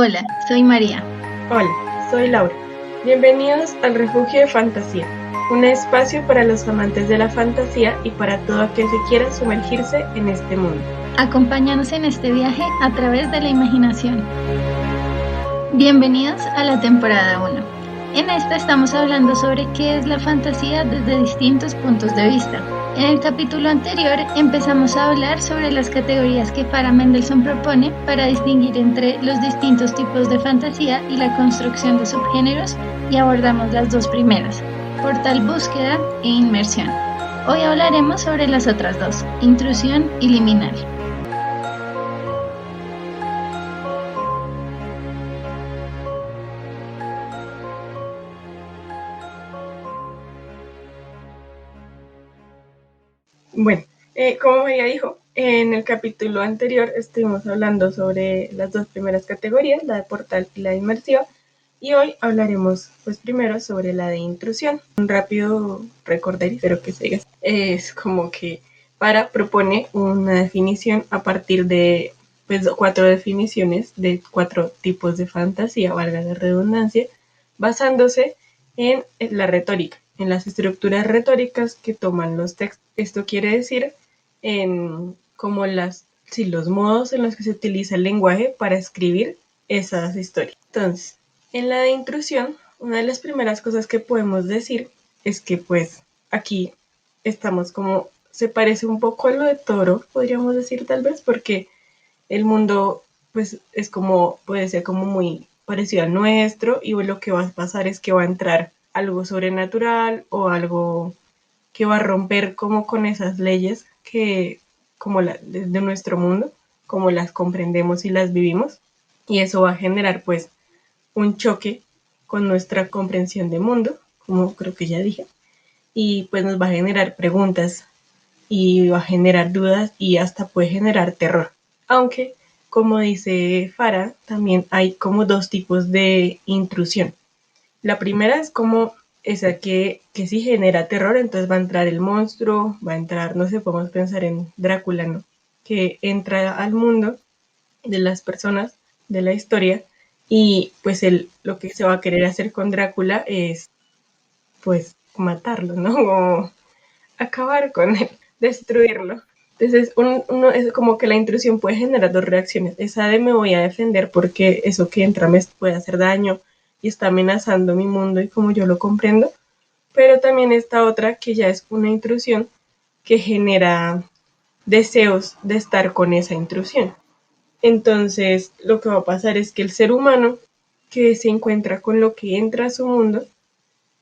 Hola, soy María. Hola, soy Laura. Bienvenidos al Refugio de Fantasía, un espacio para los amantes de la fantasía y para todo aquel que quiera sumergirse en este mundo. Acompáñanos en este viaje a través de la imaginación. Bienvenidos a la temporada 1. En esta estamos hablando sobre qué es la fantasía desde distintos puntos de vista. En el capítulo anterior empezamos a hablar sobre las categorías que Farah Mendlesohn propone para distinguir entre los distintos tipos de fantasía y la construcción de subgéneros y abordamos las dos primeras, portal búsqueda e inmersión. Hoy hablaremos sobre las otras dos, intrusión y liminal. Bueno, como María dijo, en el capítulo anterior estuvimos hablando sobre las dos primeras categorías, la de portal y la de inmersiva, y hoy hablaremos pues primero sobre la de intrusión. Un rápido recorder, espero que se diga. Es como que Farah propone una definición a partir de pues, 4 definiciones de 4 tipos de fantasía, valga la redundancia, basándose en la retórica, en las estructuras retóricas que toman los textos. Esto quiere decir en como los modos en los que se utiliza el lenguaje para escribir esas historias. Entonces, en la de intrusión, una de las primeras cosas que podemos decir es que pues aquí estamos como, se parece un poco a lo de Toro, podríamos decir tal vez, porque el mundo pues es como, puede ser como muy parecido al nuestro y lo que va a pasar es que va a entrar algo sobrenatural o algo que va a romper como con esas leyes que como de nuestro mundo, como las comprendemos y las vivimos, y eso va a generar pues un choque con nuestra comprensión de mundo, como creo que ya dije, y pues nos va a generar preguntas y va a generar dudas y hasta puede generar terror. Aunque, como dice Farah, también hay como dos tipos de intrusión. La primera es como esa que sí genera terror, entonces va a entrar el monstruo, va a entrar, no sé, podemos pensar en Drácula, ¿no? Que entra al mundo de las personas de la historia y pues lo que se va a querer hacer con Drácula es pues matarlo, ¿no? O acabar con él, destruirlo. Entonces uno es como que la intrusión puede generar dos reacciones. Esa de me voy a defender porque eso que entra me puede hacer daño y está amenazando mi mundo y como yo lo comprendo. Pero también esta otra que ya es una intrusión que genera deseos de estar con esa intrusión. Entonces, lo que va a pasar es que el ser humano que se encuentra con lo que entra a su mundo,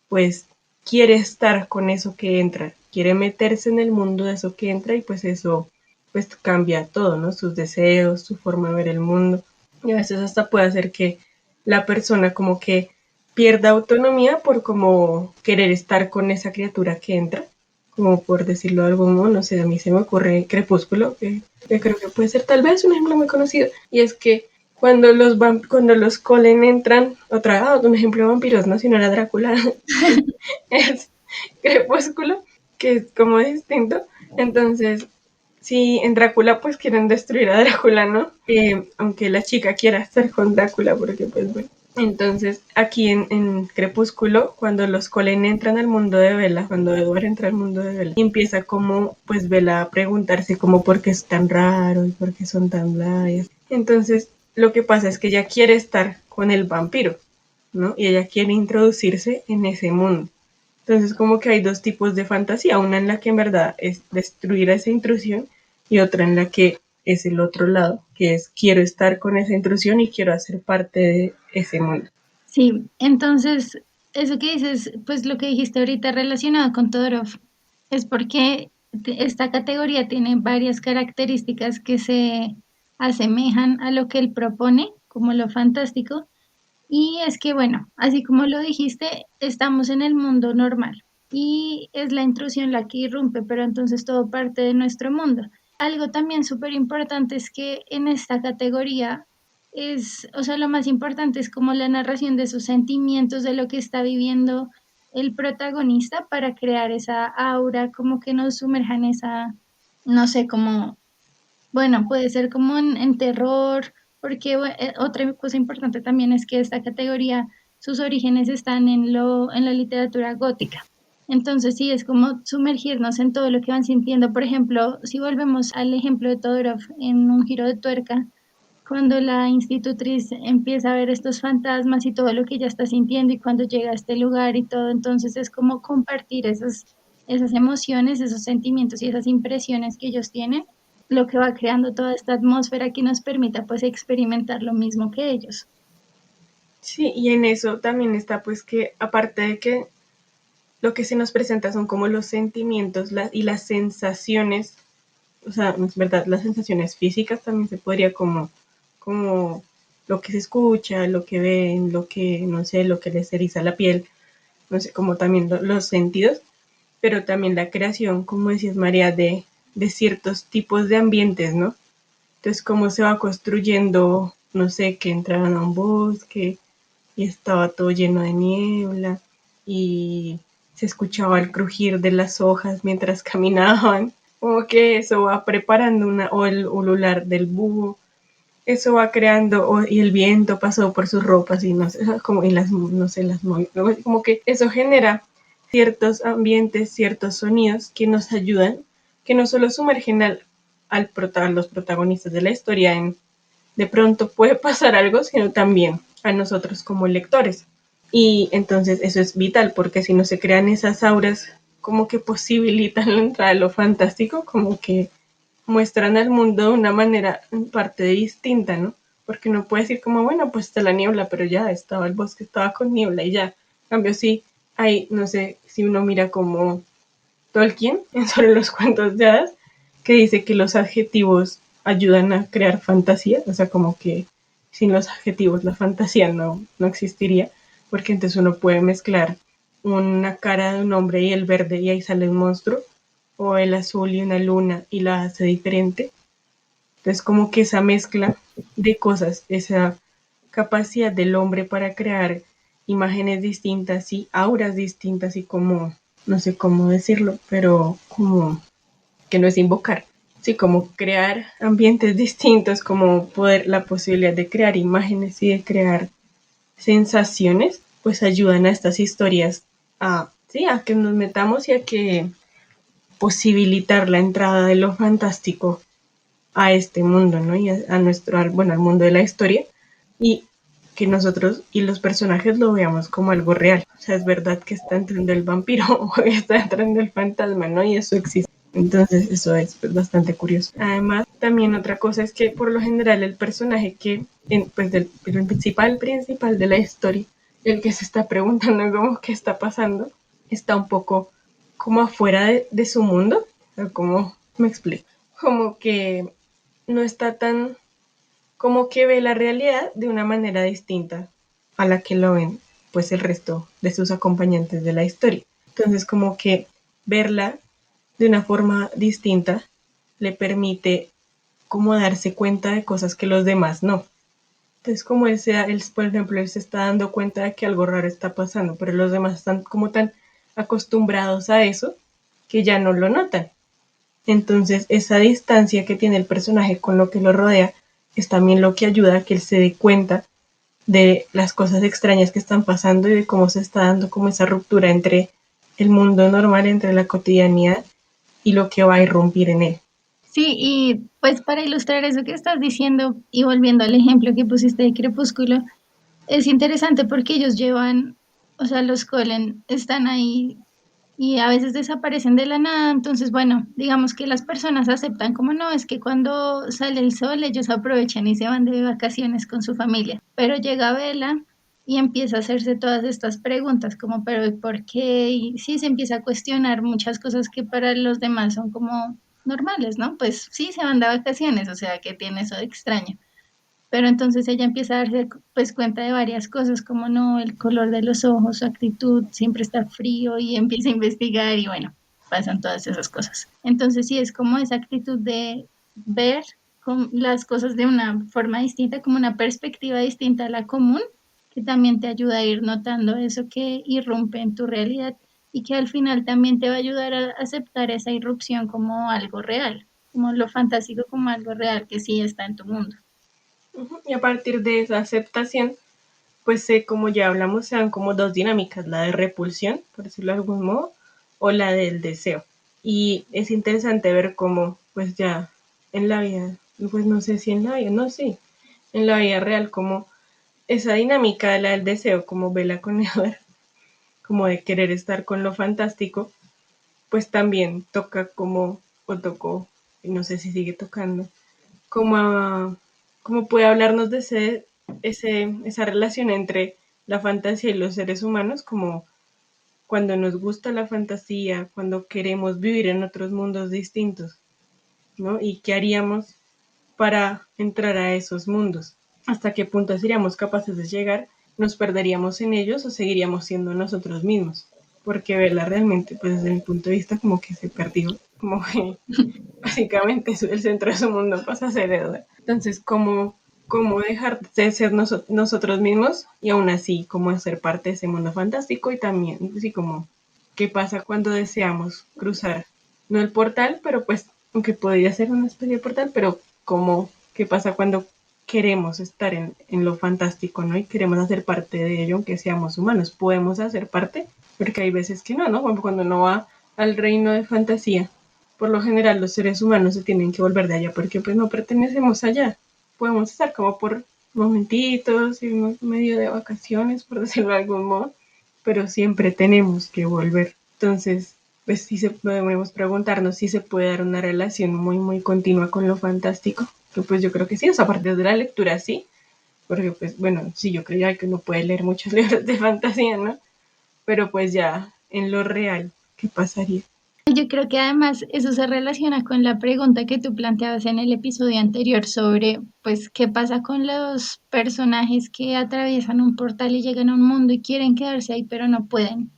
pues quiere estar con eso que entra, quiere meterse en el mundo de eso que entra y pues eso pues cambia todo, ¿no? Sus deseos, su forma de ver el mundo. Y a veces hasta puede hacer que la persona como que pierda autonomía por como querer estar con esa criatura que entra, como por decirlo de algún modo, no sé, a mí se me ocurre Crepúsculo, que creo que puede ser tal vez un ejemplo muy conocido, y es que cuando los Colen entran, un ejemplo de vampiros, no, si no era Drácula, es Crepúsculo, que es como distinto, entonces si en Drácula pues quieren destruir a Drácula, ¿no? Aunque la chica quiera estar con Drácula, porque pues bueno. Entonces, aquí en Crepúsculo, cuando los Colen entran al mundo de Bella, cuando Edward entra al mundo de Bella, empieza como, pues Bella a preguntarse como por qué es tan raro y por qué son tan blayas. Entonces, lo que pasa es que ella quiere estar con el vampiro, ¿no? Y ella quiere introducirse en ese mundo. Entonces, como que hay dos tipos de fantasía, una en la que en verdad es destruir a esa intrusión y otra en la que es el otro lado, que es quiero estar con esa intrusión y quiero hacer parte de ese mundo. Sí, entonces, eso que dices, pues lo que dijiste ahorita relacionado con Todorov, es porque esta categoría tiene varias características que se asemejan a lo que él propone, como lo fantástico, y es que, bueno, así como lo dijiste, estamos en el mundo normal y es la intrusión la que irrumpe, pero entonces todo parte de nuestro mundo. Algo también súper importante es que en esta categoría o sea, lo más importante es como la narración de sus sentimientos, de lo que está viviendo el protagonista para crear esa aura, como que nos sumerja en esa, no sé, como, bueno, puede ser como en terror porque otra cosa importante también es que esta categoría, sus orígenes están en la literatura gótica. Entonces sí, es como sumergirnos en todo lo que van sintiendo. Por ejemplo, si volvemos al ejemplo de Todorov en Un giro de tuerca, cuando la institutriz empieza a ver estos fantasmas y todo lo que ella está sintiendo y cuando llega a este lugar y todo, entonces es como compartir esas emociones, esos sentimientos y esas impresiones que ellos tienen, lo que va creando toda esta atmósfera que nos permita pues experimentar lo mismo que ellos. Sí, y en eso también está pues que aparte de que lo que se nos presenta son como los sentimientos y las sensaciones, o sea, es verdad, las sensaciones físicas también se podría como lo que se escucha, lo que ven, lo que, no sé, lo que les eriza la piel, no sé, como también los sentidos, pero también la creación, como decías María, de ciertos tipos de ambientes, ¿no? Entonces, cómo se va construyendo, no sé, que entraban a un bosque y estaba todo lleno de niebla y se escuchaba el crujir de las hojas mientras caminaban, como que eso va preparando o el ulular del búho, eso va creando, y el viento pasó por sus ropas y no sé, como, y las, no sé, las movió, como que eso genera ciertos ambientes, ciertos sonidos que nos ayudan, que no solo sumergen a los protagonistas de la historia en de pronto puede pasar algo, sino también a nosotros como lectores. Y entonces eso es vital, porque si no se crean esas auras como que posibilitan la entrada de lo fantástico, como que muestran al mundo de una manera en parte distinta, ¿no? Porque no puede decir como, bueno, pues está la niebla, pero ya estaba el bosque, estaba con niebla y ya. En cambio, sí, hay, no sé, si uno mira como Tolkien en sobre los cuentos de hadas, que dice que los adjetivos ayudan a crear fantasía, o sea, como que sin los adjetivos la fantasía no existiría, porque entonces uno puede mezclar una cara de un hombre y el verde y ahí sale un monstruo, o el azul y una luna y la hace diferente. Entonces como que esa mezcla de cosas, esa capacidad del hombre para crear imágenes distintas y auras distintas y como, no sé cómo decirlo, pero como que no es invocar, sí, como crear ambientes distintos, como poder, la posibilidad de crear imágenes y de crear sensaciones, pues ayudan a estas historias a, sí, a que nos metamos y a que posibilitar la entrada de lo fantástico a este mundo, ¿no? Y a nuestro, bueno, al mundo de la historia y que nosotros y los personajes lo veamos como algo real. O sea, es verdad que está entrando el vampiro o está entrando el fantasma, ¿no? Y eso existe. Entonces, eso es bastante curioso. Además, también otra cosa es que por lo general el personaje que, pues el principal de la historia, el que se está preguntando cómo qué está pasando, está un poco como afuera de su mundo. O sea, como me explico. Como que no está tan, como que ve la realidad de una manera distinta a la que lo ven pues el resto de sus acompañantes de la historia. Entonces como que verla de una forma distinta le permite como darse cuenta de cosas que los demás no. Entonces como él, por ejemplo, él se está dando cuenta de que algo raro está pasando, pero los demás están como tan acostumbrados a eso que ya no lo notan. Entonces, esa distancia que tiene el personaje con lo que lo rodea es también lo que ayuda a que él se dé cuenta de las cosas extrañas que están pasando y de cómo se está dando como esa ruptura entre el mundo normal, entre la cotidianidad y lo que va a irrumpir en él. Sí, y pues para ilustrar eso que estás diciendo y volviendo al ejemplo que pusiste de Crepúsculo, es interesante porque ellos llevan, o sea, los Colen están ahí y a veces desaparecen de la nada, entonces, bueno, digamos que las personas aceptan como no, es que cuando sale el sol ellos aprovechan y se van de vacaciones con su familia, pero llega Vela y empieza a hacerse todas estas preguntas como, pero ¿y por qué? Y sí, se empieza a cuestionar muchas cosas que para los demás son como normales, ¿no? Pues sí, se van de vacaciones, o sea, ¿qué tiene eso de extraño? Pero entonces ella empieza a darse pues cuenta de varias cosas, como no, el color de los ojos, su actitud, siempre está frío y empieza a investigar y bueno, pasan todas esas cosas. Entonces sí, es como esa actitud de ver las cosas de una forma distinta, como una perspectiva distinta a la común, que también te ayuda a ir notando eso que irrumpe en tu realidad y que al final también te va a ayudar a aceptar esa irrupción como algo real, como lo fantástico como algo real que sí está en tu mundo. Y a partir de esa aceptación, pues como ya hablamos, sean como dos dinámicas, la de repulsión, por decirlo de algún modo, o la del deseo. Y es interesante ver cómo, pues ya en la vida, pues no sé si en la vida, no, sí, en la vida real, como esa dinámica de la del deseo, como Bella con Edward, como de querer estar con lo fantástico, pues también toca como, o tocó, y no sé si sigue tocando, como, como puede hablarnos de esa relación entre la fantasía y los seres humanos, como cuando nos gusta la fantasía, cuando queremos vivir en otros mundos distintos, ¿no? Y qué haríamos para entrar a esos mundos. ¿Hasta qué punto seríamos capaces de llegar? ¿Nos perderíamos en ellos o seguiríamos siendo nosotros mismos? Porque Bella realmente, pues desde mi punto de vista, como que se perdió, como que básicamente el centro de su mundo pasa a ser Edward. Entonces, ¿cómo dejar de ser nosotros mismos y aún así cómo hacer parte de ese mundo fantástico? Y también, así como, ¿qué pasa cuando deseamos cruzar? No el portal, pero pues, aunque podría ser una especie de portal, pero como, ¿qué pasa cuando queremos estar en lo fantástico, ¿no? Y queremos hacer parte de ello, aunque seamos humanos? ¿Podemos hacer parte? Porque hay veces que no, ¿no? Cuando uno va al reino de fantasía, por lo general los seres humanos se tienen que volver de allá porque pues no pertenecemos allá. Podemos estar como por momentitos, irnos medio de vacaciones, por decirlo de algún modo, pero siempre tenemos que volver. Entonces, pues sí podemos preguntarnos si se puede dar una relación muy, muy continua con lo fantástico. Que pues yo creo que sí, o sea, a partir de la lectura sí, porque pues bueno, sí, yo creía que uno puede leer muchos libros de fantasía, ¿no? Pero pues ya en lo real, ¿qué pasaría? Yo creo que además eso se relaciona con la pregunta que tú planteabas en el episodio anterior sobre, pues, qué pasa con los personajes que atraviesan un portal y llegan a un mundo y quieren quedarse ahí, pero no pueden.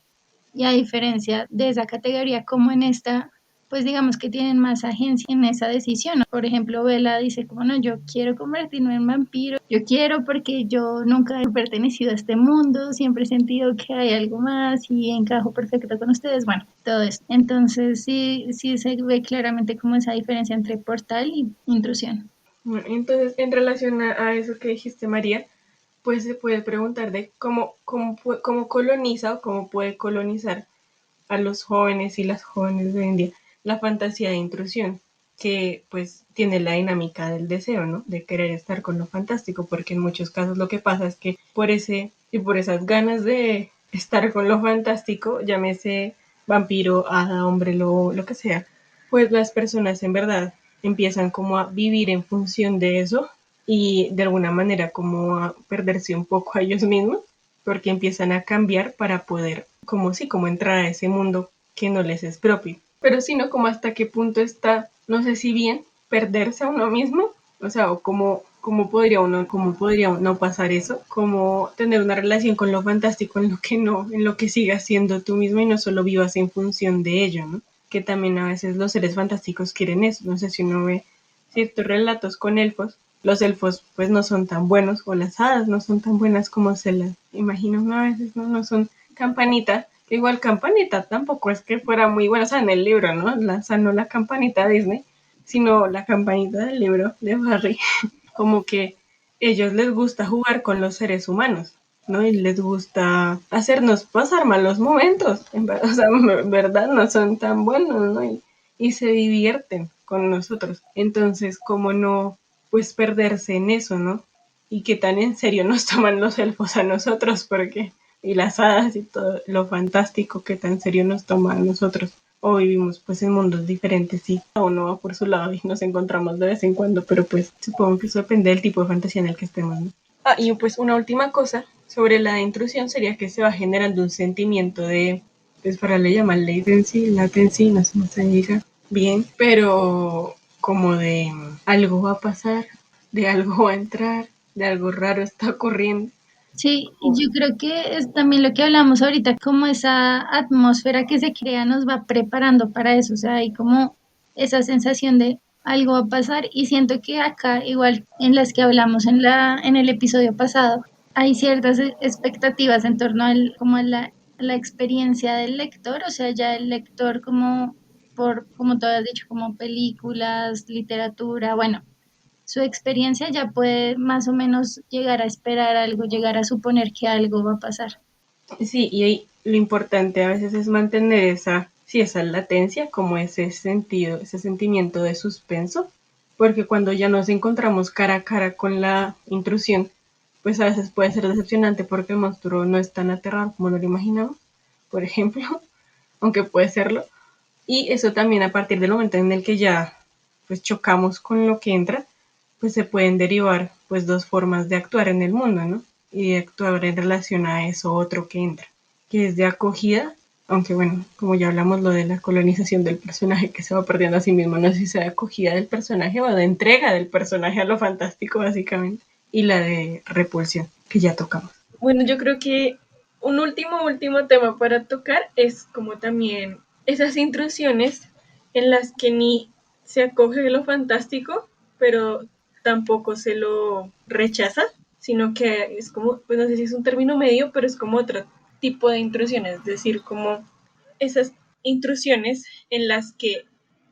Y a diferencia de esa categoría, como en esta, pues digamos que tienen más agencia en esa decisión. Por ejemplo, Bella dice como no, yo quiero convertirme en vampiro, yo quiero porque yo nunca he pertenecido a este mundo, siempre he sentido que hay algo más y encajo perfecto con ustedes, bueno, todo eso. Entonces sí, sí se ve claramente como esa diferencia entre portal y intrusión. Bueno, entonces, en relación a eso que dijiste, María, pues se puede preguntar de cómo coloniza o cómo puede colonizar a los jóvenes y las jóvenes de hoy en día la fantasía de intrusión, que pues tiene la dinámica del deseo, ¿no? De querer estar con lo fantástico, porque en muchos casos lo que pasa es que por ese y por esas ganas de estar con lo fantástico, llámese vampiro, hada, hombre, lo que sea, pues las personas en verdad empiezan como a vivir en función de eso y de alguna manera como a perderse un poco a ellos mismos porque empiezan a cambiar para poder como sí, como entrar a ese mundo que no les es propio. Pero sino como hasta qué punto está, no sé si bien, perderse a uno mismo, o sea, o cómo podría uno pasar eso, como tener una relación con lo fantástico en lo que no, en lo que sigas siendo tú mismo y no solo vivas en función de ello, ¿no? Que también a veces los seres fantásticos quieren eso. No sé si uno ve ciertos relatos con elfos, los elfos pues no son tan buenos o las hadas no son tan buenas como se las imaginan a veces, ¿no? No son Campanita, que igual Campanita tampoco es que fuera muy buena, o sea, en el libro, ¿no? O sea, no la Campanita de Disney, sino la Campanita del libro de Barry, como que ellos les gusta jugar con los seres humanos, ¿no? Y les gusta hacernos pasar malos momentos, o sea, en verdad no son tan buenos, ¿no? Y se divierten con nosotros. Entonces, ¿cómo no, pues, perderse en eso, ¿no? Y qué tan en serio nos toman los elfos a nosotros, porque, y las hadas y todo lo fantástico que tan serio nos toma a nosotros. O vivimos pues en mundos diferentes, sí. O uno va por su lado y nos encontramos de vez en cuando, pero pues supongo que eso depende del tipo de fantasía en el que estemos, ¿no? Ah, y pues una última cosa sobre la intrusión sería que se va generando un sentimiento de, pues para le llaman latency, no sé cómo se diga bien, pero como de algo va a pasar, de algo va a entrar, de algo raro está ocurriendo. Sí, y yo creo que es también lo que hablamos ahorita, como esa atmósfera que se crea nos va preparando para eso, o sea, hay como esa sensación de algo va a pasar y siento que acá, igual en las que hablamos en el episodio pasado, hay ciertas expectativas en torno como a la experiencia del lector, o sea, ya el lector como por, como tú has dicho, como películas, literatura, bueno su experiencia, ya puede más o menos llegar a esperar algo, llegar a suponer que algo va a pasar. Sí, y ahí lo importante a veces es mantener esa latencia, como ese sentido, ese sentimiento de suspenso, porque cuando ya nos encontramos cara a cara con la intrusión, pues a veces puede ser decepcionante porque el monstruo no es tan aterrador como lo imaginamos, por ejemplo, aunque puede serlo. Y eso también a partir del momento en el que ya pues chocamos con lo que entra, pues se pueden derivar pues dos formas de actuar en el mundo, ¿no? Y de actuar en relación a eso otro que entra, que es de acogida, aunque bueno, como ya hablamos lo de la colonización del personaje que se va perdiendo a sí mismo, no sé si sea de acogida del personaje o de entrega del personaje a lo fantástico básicamente, y la de repulsión, que ya tocamos. Bueno, yo creo que un último tema para tocar es como también esas intrusiones en las que ni se acoge lo fantástico, pero tampoco se lo rechaza, sino que es como, pues no sé si es un término medio, pero es como otro tipo de intrusiones, es decir, como esas intrusiones en las que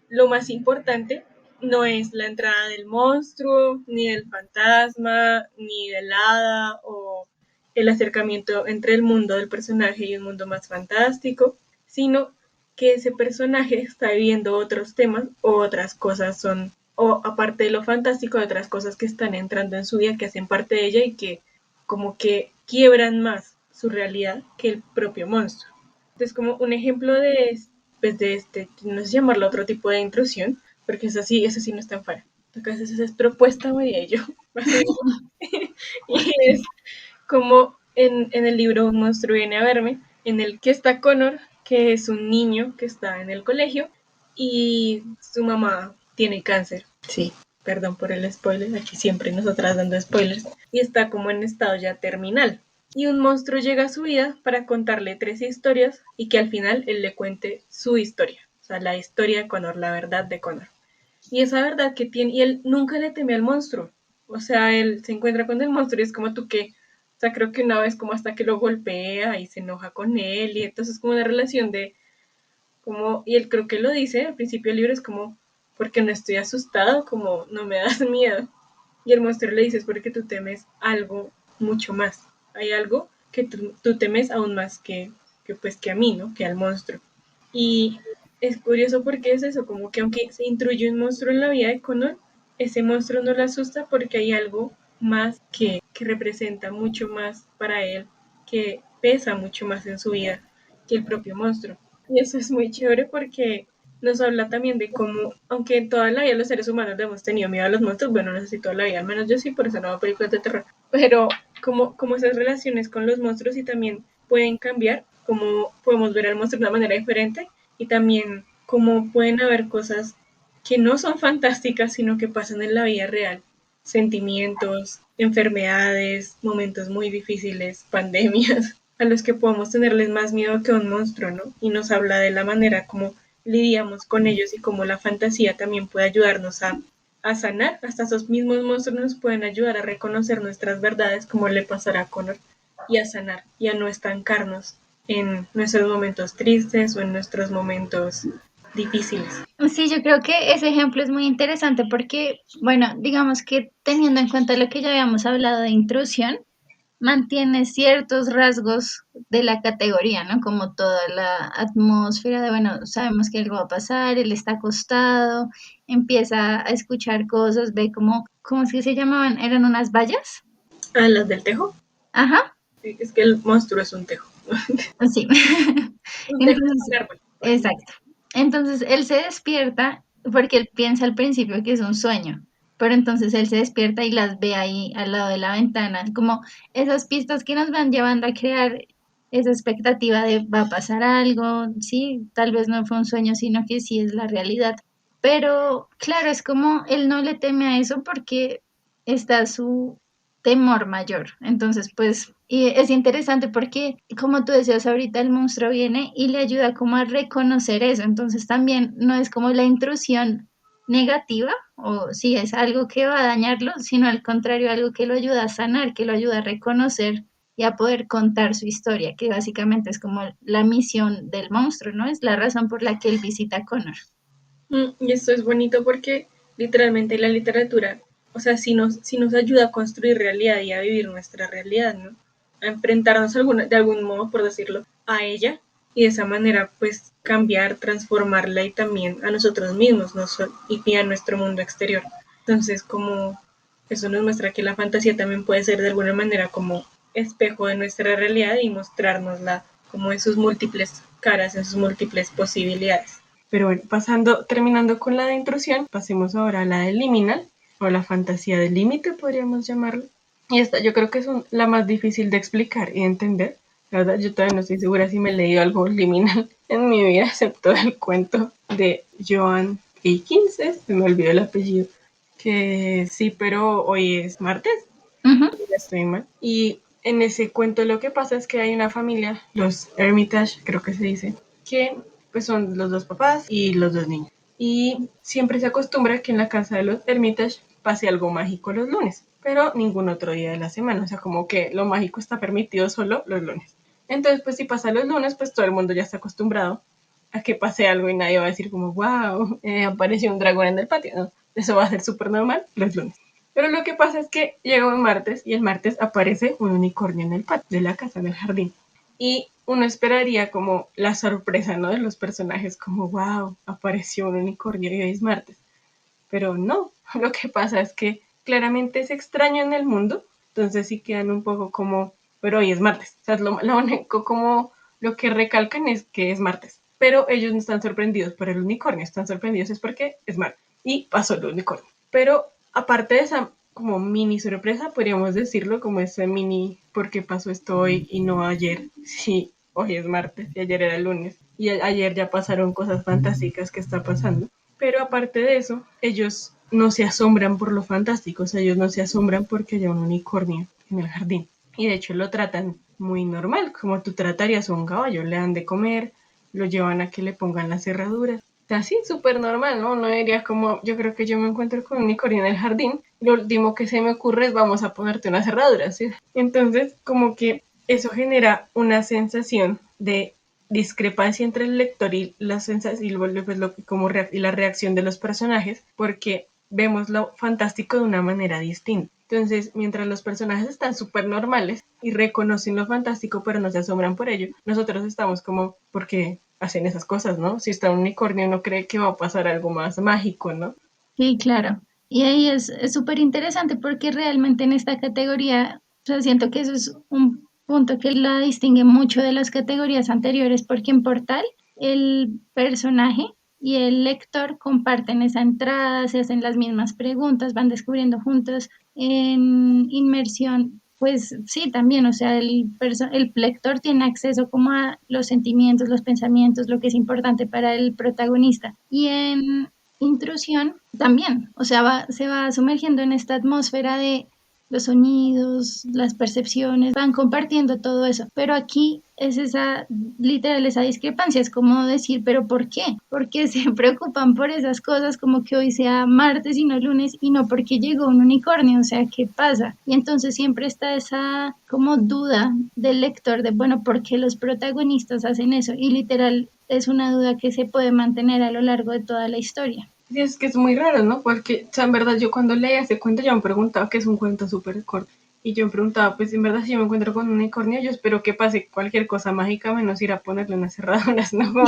lo más importante no es la entrada del monstruo, ni del fantasma, ni del hada o el acercamiento entre el mundo del personaje y un mundo más fantástico, sino que ese personaje está viviendo otros temas o otras cosas son, o aparte de lo fantástico, otras cosas que están entrando en su vida que hacen parte de ella y que como que quiebran más su realidad que el propio monstruo. Entonces, como un ejemplo pues de no sé llamarlo otro tipo de intrusión, porque eso sí no está en fuera. Entonces, esa es propuesta María y yo. Y es como en el libro Un monstruo viene a verme, en el que está Connor, que es un niño que está en el colegio y su mamá tiene cáncer. Sí, perdón por el spoiler, aquí siempre nosotras dando spoilers. Y está como en estado ya terminal. Y un monstruo llega a su vida para contarle 3 historias y que al final él le cuente su historia. O sea, la historia de Connor, la verdad de Connor. Y esa verdad que tiene, y él nunca le teme al monstruo. O sea, él se encuentra con el monstruo y es como tú que, o sea, creo que una vez como hasta que lo golpea y se enoja con él y entonces como una relación de, como, y él creo que lo dice al principio del libro, es como, porque no estoy asustado, como no me das miedo. Y el monstruo le dice, es porque tú temes algo mucho más. Hay algo que tú temes aún más pues que a mí, ¿no? Que al monstruo. Y es curioso porque es eso, como que aunque se intruye un monstruo en la vida de Connor, ese monstruo no le asusta porque hay algo más que representa mucho más para él, que pesa mucho más en su vida que el propio monstruo. Y eso es muy chévere porque nos habla también de cómo, aunque toda la vida los seres humanos le hemos tenido miedo a los monstruos, bueno, no sé si toda la vida, al menos yo sí, por eso no veo películas de terror, pero como esas relaciones con los monstruos y también pueden cambiar, como podemos ver al monstruo de una manera diferente y también cómo pueden haber cosas que no son fantásticas, sino que pasan en la vida real, sentimientos, enfermedades, momentos muy difíciles, pandemias, a los que podemos tenerles más miedo que a un monstruo, ¿no? Y nos habla de la manera como lidiamos con ellos y cómo la fantasía también puede ayudarnos a sanar. Hasta esos mismos monstruos nos pueden ayudar a reconocer nuestras verdades, como le pasará a Connor, y a sanar y a no estancarnos en nuestros momentos tristes o en nuestros momentos difíciles. Sí, yo creo que ese ejemplo es muy interesante porque, bueno, digamos que teniendo en cuenta lo que ya habíamos hablado de intrusión, mantiene ciertos rasgos de la categoría, ¿no? Como toda la atmósfera de, bueno, sabemos que algo va a pasar, él está acostado, empieza a escuchar cosas, ve como, ¿cómo es que se llamaban? ¿Eran unas vallas? Ah, las del tejo. Ajá, Sí, es que el monstruo es un tejo. sí. Un tejo es Entonces, un árbol. exacto. Entonces él se despierta porque él piensa al principio que es un sueño, pero entonces él se despierta y las ve ahí al lado de la ventana, como esas pistas que nos van llevando a crear esa expectativa de va a pasar algo, sí, tal vez no fue un sueño, sino que sí es la realidad. Pero claro, es como él no le teme a eso porque está su temor mayor. Entonces, pues, y es interesante porque, como tú decías ahorita, el monstruo viene y le ayuda como a reconocer eso. Entonces, también no es como la intrusión negativa o si es algo que va a dañarlo, sino al contrario, algo que lo ayuda a sanar, que lo ayuda a reconocer y a poder contar su historia, que básicamente es como la misión del monstruo, ¿no? Es la razón por la que él visita a Connor. Y esto es bonito porque literalmente la literatura o sea, sí nos ayuda a construir realidad y a vivir nuestra realidad, ¿no? A enfrentarnos de algún modo, por decirlo, a ella y de esa manera pues cambiar, transformarla y también a nosotros mismos, ¿no? Y a nuestro mundo exterior. Entonces, como eso nos muestra que la fantasía también puede ser de alguna manera como espejo de nuestra realidad y mostrárnosla como en sus múltiples caras, en sus múltiples posibilidades. Pero bueno, terminando con la de intrusión, pasemos ahora a la de liminal, o la fantasía del límite, podríamos llamarlo. Y esta yo creo que es la más difícil de explicar y entender. La verdad, yo todavía no estoy segura si me he leído algo liminal en mi vida, excepto el cuento de Joan Aikins, se me olvidó el apellido, que sí, pero hoy es martes, ya estoy mal. Y en ese cuento lo que pasa es que hay una familia, los Hermitage, creo que se dice, que pues son los dos papás y los dos niños. Y siempre se acostumbra que en la casa de los Hermitage pase algo mágico los lunes, pero ningún otro día de la semana. O sea, como que lo mágico está permitido solo los lunes. Entonces, pues si pasa los lunes, pues todo el mundo ya está acostumbrado a que pase algo y nadie va a decir como, wow, apareció un dragón en el patio. No, eso va a ser súper normal los lunes. Pero lo que pasa es que llega un martes y el martes aparece un unicornio en el patio de la casa, en el jardín. Y uno esperaría como la sorpresa, ¿no? De los personajes, como, wow, apareció un unicornio y hoy es martes. Pero no, lo que pasa es que claramente es extraño en el mundo, entonces sí quedan un poco como, pero hoy es martes. O sea, es lo único como lo que recalcan es que es martes. Pero ellos no están sorprendidos por el unicornio, están sorprendidos es porque es martes. Y pasó el unicornio. Pero aparte de esa como mini sorpresa, podríamos decirlo como ese mini, ¿por qué pasó esto hoy y no ayer? Sí, hoy es martes y ayer era lunes. Y ayer ya pasaron cosas fantásticas que está pasando. Pero aparte de eso, ellos no se asombran por lo fantástico, o sea, ellos no se asombran porque haya un unicornio en el jardín. Y de hecho lo tratan muy normal, como tú tratarías a un caballo, le dan de comer, lo llevan a que le pongan las cerraduras. Así, súper normal, ¿no? No diría como, yo creo que yo me encuentro con un unicornio en el jardín, lo último que se me ocurre es vamos a ponerte una cerradura, ¿sí? Entonces, como que eso genera una sensación de discrepancia entre el lector y las sensaciones y, pues, y la reacción de los personajes, porque vemos lo fantástico de una manera distinta. Entonces, mientras los personajes están súper normales y reconocen lo fantástico, pero no se asombran por ello, nosotros estamos como, ¿por qué hacen esas cosas, no? Si está un unicornio, uno cree que va a pasar algo más mágico, ¿no? Sí, claro. Y ahí es súper interesante porque realmente en esta categoría, o sea, siento que eso es un punto que la distingue mucho de las categorías anteriores, porque en Portal el personaje y el lector comparten esa entrada, se hacen las mismas preguntas, van descubriendo juntos. En Inmersión, pues sí, también, o sea, el lector tiene acceso como a los sentimientos, los pensamientos, lo que es importante para el protagonista. Y en Intrusión también, o sea, se va sumergiendo en esta atmósfera de los sonidos, las percepciones, van compartiendo todo eso. Pero aquí es esa, literal, esa discrepancia, es como decir, pero ¿por qué? Porque se preocupan por esas cosas como que hoy sea martes y no lunes y no porque llegó un unicornio, o sea, ¿qué pasa? Y entonces siempre está esa como duda del lector de, bueno, ¿por qué los protagonistas hacen eso? Y literal es una duda que se puede mantener a lo largo de toda la historia. Sí, es que es muy raro, ¿no? Porque, o sea, en verdad, yo cuando leía ese cuento, yo me preguntaba que es un cuento súper corto. Y yo me preguntaba, pues en verdad, si yo me encuentro con un unicornio, yo espero que pase cualquier cosa mágica, menos ir a ponerle unas cerraduras, ¿no? Como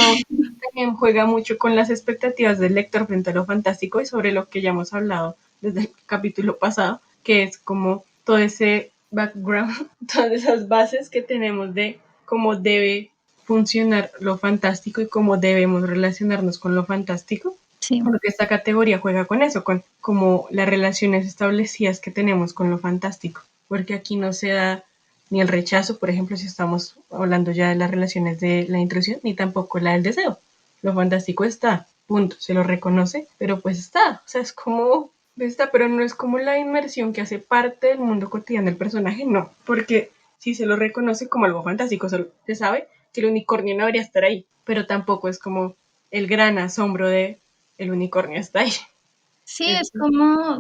también juega mucho con las expectativas del lector frente a lo fantástico y sobre lo que ya hemos hablado desde el capítulo pasado, que es como todo ese background, todas esas bases que tenemos de cómo debe funcionar lo fantástico y cómo debemos relacionarnos con lo fantástico, Sí. porque esta categoría juega con eso, con como las relaciones establecidas que tenemos con lo fantástico, porque aquí no se da ni el rechazo, por ejemplo, si estamos hablando ya de las relaciones de la intrusión, ni tampoco la del deseo. Lo fantástico está, punto, se lo reconoce, pero pues está, o sea, es como está, pero no es como la inmersión que hace parte del mundo cotidiano del personaje, no, porque si se lo reconoce como algo fantástico, se sabe que el unicornio no debería estar ahí, pero tampoco es como el gran asombro de el unicornio está ahí. Sí, Es, es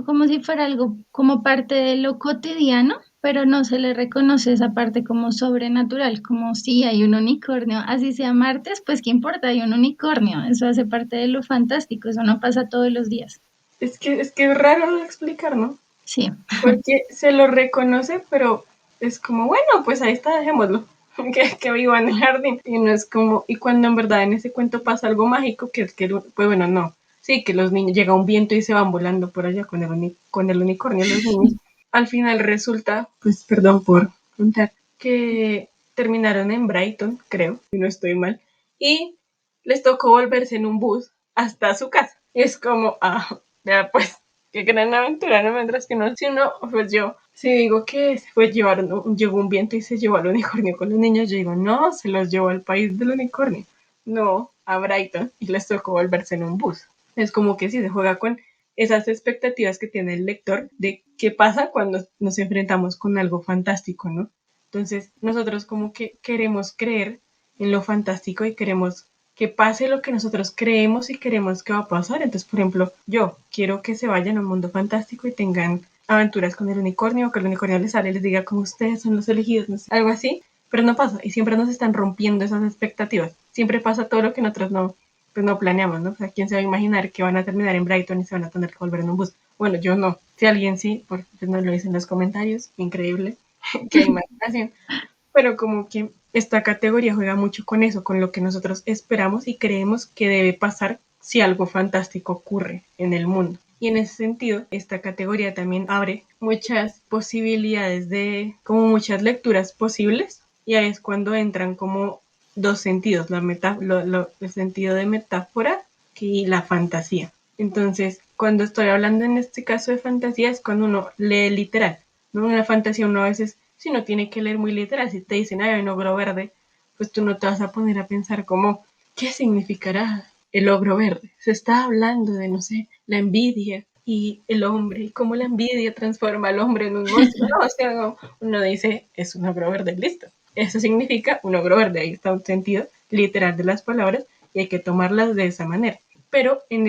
como si fuera algo como parte de lo cotidiano, pero no se le reconoce esa parte como sobrenatural, como si hay un unicornio, así sea martes, pues qué importa, hay un unicornio, eso hace parte de lo fantástico, eso no pasa todos los días. es que es raro de explicar, ¿no? Sí, porque se lo reconoce, pero es como, bueno, pues ahí está, dejémoslo, que viva en el jardín. Y no es como, y cuando en verdad en ese cuento pasa algo mágico, que es que, pues bueno, no. Sí, que los niños, llega un viento y se van volando por allá con con el unicornio, los niños. Al final resulta, pues perdón por contar, que terminaron en Brighton, creo, si no estoy mal, y les tocó volverse en un bus hasta su casa. Y es como, ya pues, qué gran aventura, ¿no? Mientras que no, si uno, pues yo, si digo que pues llegó un viento y se llevó al unicornio con los niños, yo digo, no, se los llevó al país del unicornio, no, a Brighton, y les tocó volverse en un bus. Es como que si se juega con esas expectativas que tiene el lector de qué pasa cuando nos enfrentamos con algo fantástico, ¿no? Entonces, nosotros como que queremos creer en lo fantástico y queremos que pase lo que nosotros creemos y queremos que va a pasar. Entonces, por ejemplo, yo quiero que se vayan a un mundo fantástico y tengan aventuras con el unicornio, o que el unicornio les sale y les diga como ustedes son los elegidos, no sé, algo así, pero no pasa y siempre nos están rompiendo esas expectativas. Siempre pasa todo lo que nosotros no, pues no planeamos, ¿no? O sea, ¿quién se va a imaginar que van a terminar en Brighton y se van a tener que volver en un bus? Bueno, yo no. Si alguien sí, pues nos lo dice en los comentarios, increíble, que hay imaginación, pero como que esta categoría juega mucho con eso, con lo que nosotros esperamos y creemos que debe pasar si algo fantástico ocurre en el mundo. Y en ese sentido, esta categoría también abre muchas posibilidades de, como muchas lecturas posibles, y ahí es cuando entran como dos sentidos, el sentido de metáfora y la fantasía. Entonces, cuando estoy hablando en este caso de fantasía es cuando uno lee literal, ¿no? En la fantasía uno a veces, si no tiene que leer muy literal, si te dicen, hay un ogro verde, pues tú no te vas a poner a pensar como, ¿qué significará el ogro verde? Se está hablando de, no sé, la envidia y el hombre, y cómo la envidia transforma al hombre en un monstruo. No, o sea, no, uno dice, es un ogro verde, listo. Eso significa un ogro verde, ahí está un sentido literal de las palabras y hay que tomarlas de esa manera. Pero en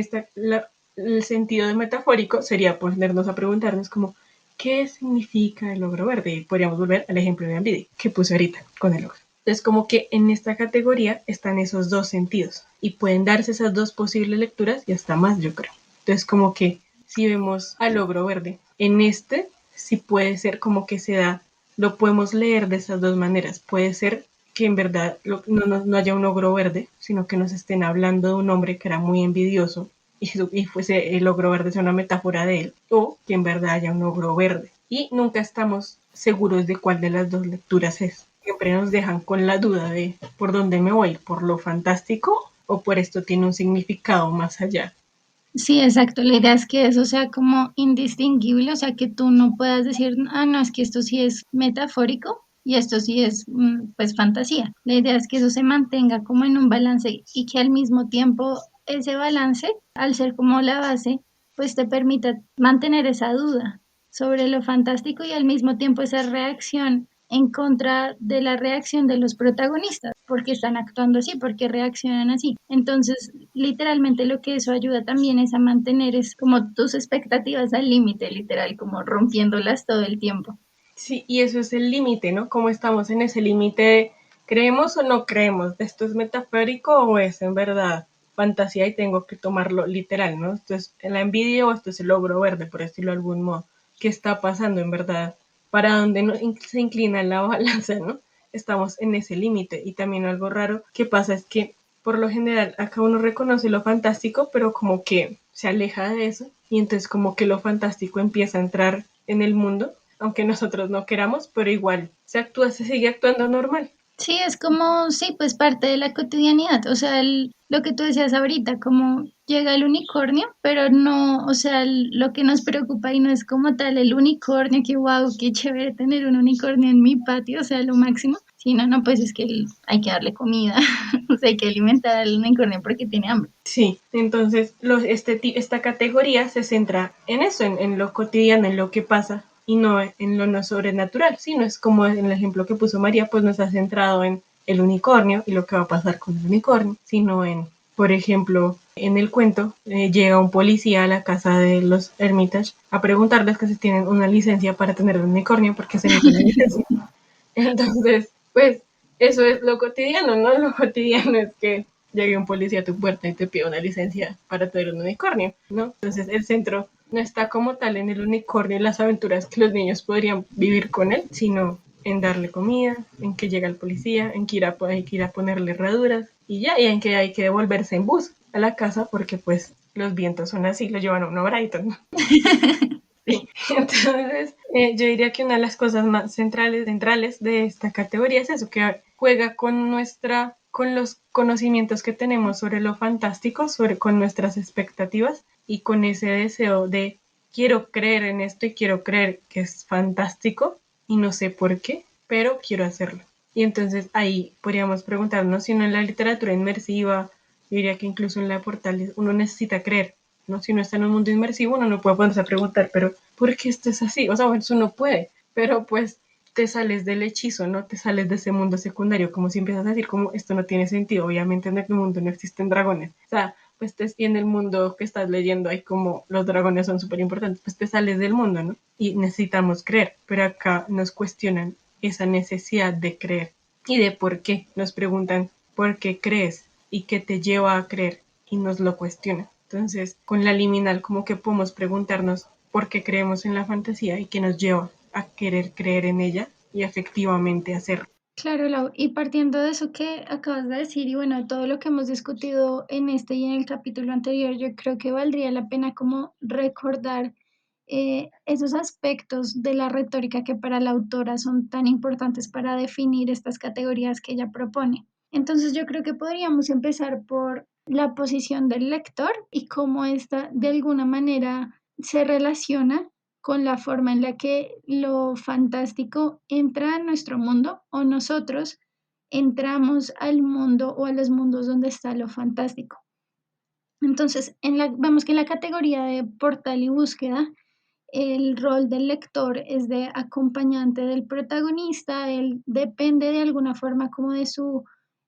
el sentido de metafórico sería ponernos a preguntarnos como, ¿qué significa el ogro verde? Y podríamos volver al ejemplo de envidia que puse ahorita con el ogro. Entonces, como que en esta categoría están esos dos sentidos y pueden darse esas dos posibles lecturas y hasta más, yo creo. Entonces, como que si vemos al ogro verde, en este sí puede ser como que se da, lo podemos leer de esas dos maneras. Puede ser que en verdad no haya un ogro verde, sino que nos estén hablando de un hombre que era muy envidioso y fuese el ogro verde sea una metáfora de él, o que en verdad haya un ogro verde. Y nunca estamos seguros de cuál de las dos lecturas es. Siempre nos dejan con la duda de por dónde me voy, por lo fantástico o por esto tiene un significado más allá. sí, exacto. La idea es que eso sea como indistinguible, o sea, que tú no puedas decir, ah, no, es que esto sí es metafórico y esto sí es, pues, fantasía. La idea es que eso se mantenga como en un balance y que al mismo tiempo ese balance, al ser como la base, pues te permita mantener esa duda sobre lo fantástico y al mismo tiempo esa reacción en contra de la reacción de los protagonistas, porque están actuando así, porque reaccionan así. Entonces, literalmente lo que eso ayuda también es a mantener es como tus expectativas al límite, literal, como rompiéndolas todo el tiempo. Sí, y eso es el límite, ¿no? ¿Cómo estamos en ese límite? ¿Creemos o no creemos? ¿Esto es metafórico o es en verdad fantasía y tengo que tomarlo literal, ¿no? Esto es la envidia o esto es el ogro verde, por decirlo de algún modo. ¿Qué está pasando en verdad? ¿Para dónde se inclina la balanza, no? Estamos en ese límite. Y también algo raro que pasa es que por lo general acá uno reconoce lo fantástico, pero como que se aleja de eso y entonces como que lo fantástico empieza a entrar en el mundo, aunque nosotros no queramos, pero igual se sigue actuando normal. Sí, es como, sí, pues parte de la cotidianidad, o sea, lo que tú decías ahorita, como llega el unicornio, pero no, o sea, lo que nos preocupa y no es como tal el unicornio, que wow, qué chévere tener un unicornio en mi patio, o sea, lo máximo, sino, no, pues es que hay que darle comida, o sea, hay que alimentar al unicornio porque tiene hambre. Sí, entonces esta categoría se centra en eso, en lo cotidiano, en lo que pasa y no en lo no sobrenatural. Sí, no es como en el ejemplo que puso María, pues no está centrado en el unicornio y lo que va a pasar con el unicornio, sino en, por ejemplo, en el cuento llega un policía a la casa de los Hermitage a preguntarles que si tienen una licencia para tener un unicornio porque se necesita una licencia. Entonces, pues eso es lo cotidiano, ¿no? Lo cotidiano es que llegue un policía a tu puerta y te pida una licencia para tener un unicornio, ¿no? Entonces, el centro no está como tal en el unicornio y las aventuras que los niños podrían vivir con él, sino en darle comida, en que llega el policía, en que hay que ir a ponerle herraduras y ya, y en que hay que devolverse en bus a la casa porque pues los vientos son así, lo llevan a uno a Brighton, ¿no? Sí. Entonces, yo diría que una de las cosas más centrales de esta categoría es eso, que juega con los conocimientos que tenemos sobre lo fantástico, con nuestras expectativas y con ese deseo de quiero creer en esto y quiero creer que es fantástico y no sé por qué, pero quiero hacerlo. Y entonces ahí podríamos preguntarnos si uno en la literatura inmersiva, yo diría que incluso en la portal uno necesita creer, ¿no? Si uno está en un mundo inmersivo, uno no puede ponerse a preguntar, pero ¿por qué esto es así? O sea, bueno, eso no puede, pero pues te sales del hechizo, ¿no? Te sales de ese mundo secundario, como si empiezas a decir, como esto no tiene sentido, obviamente en el mundo no existen dragones. O sea, pues y en el mundo que estás leyendo hay como los dragones son súper importantes, pues te sales del mundo, ¿no? Y necesitamos creer, pero acá nos cuestionan esa necesidad de creer y de por qué. Nos preguntan por qué crees y qué te lleva a creer y nos lo cuestionan. Entonces, con la liminal como que podemos preguntarnos por qué creemos en la fantasía y qué nos lleva a querer creer en ella y efectivamente hacerlo. Claro, Lau, y partiendo de eso que acabas de decir y bueno, todo lo que hemos discutido en este y en el capítulo anterior, yo creo que valdría la pena como recordar esos aspectos de la retórica que para la autora son tan importantes para definir estas categorías que ella propone. Entonces yo creo que podríamos empezar por la posición del lector y cómo esta de alguna manera se relaciona con la forma en la que lo fantástico entra a nuestro mundo o nosotros entramos al mundo o a los mundos donde está lo fantástico. Entonces, vemos que en la categoría de portal y búsqueda, el rol del lector es de acompañante del protagonista, él depende de alguna forma como de su